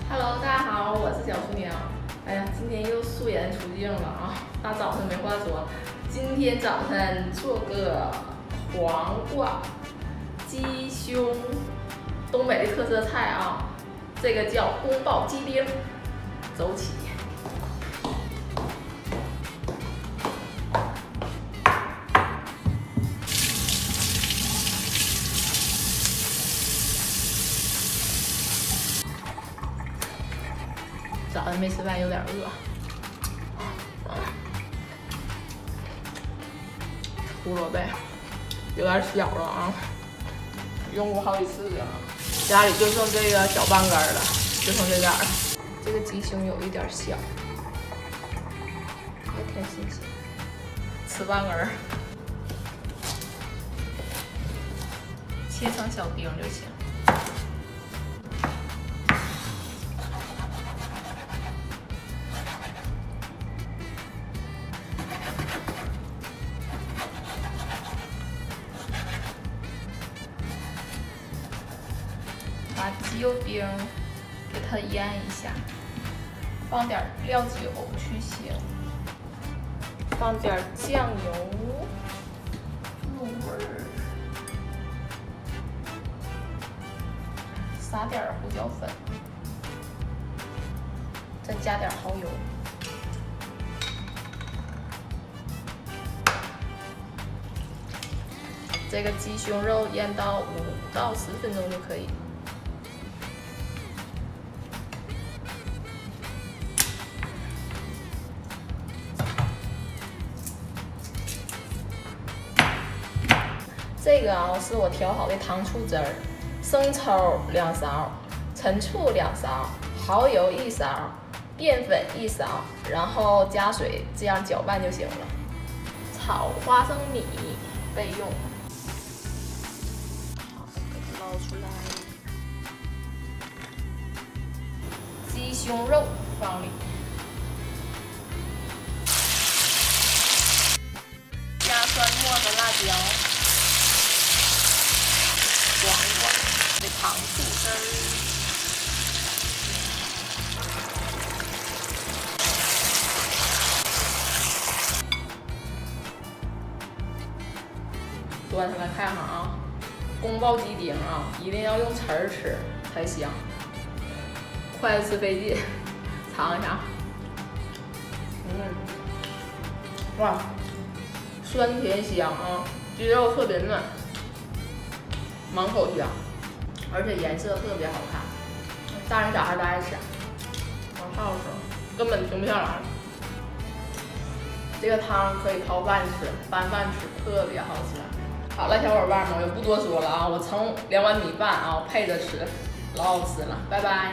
Hello，大家好，我是小厨娘。哎呀，今天又素颜出镜了啊！大早上没话说，今天早晨做个黄瓜鸡胸，东北的特色菜啊，这个叫宫保鸡丁。走起！早上没吃饭，有点饿。胡萝卜有点小了啊，用过好几次了。家里就剩这个小半根了，就剩这点儿了。这个鸡胸有一点小，也挺新鲜，吃半根，切成小丁就行。把鸡肉丁给它腌一下，放点料酒去腥，放点酱油入味儿，撒点胡椒粉，再加点蚝油。这个鸡胸肉腌到5到10分钟就可以。这个啊是我调好的糖醋汁儿，生抽2勺，陈醋2勺，蚝油1勺，淀粉1勺，然后加水，这样搅拌就行了。炒花生米备用。好，给它捞出来。鸡胸肉放里，加蒜末和辣椒。黄瓜的糖醋汁儿，端上来看看啊，宫保鸡丁啊，一定要用匙儿吃才香，筷子吃费劲，尝一下。哇，酸甜香啊，鸡肉特别嫩。满口香，而且颜色特别好看，大人小孩都爱吃。往上吃，根本停不下来。这个汤可以泡饭吃，拌饭吃，特别好吃。好了，小伙伴们，我就不多说了啊，我盛2碗米饭啊，配着吃，老好吃了，拜拜。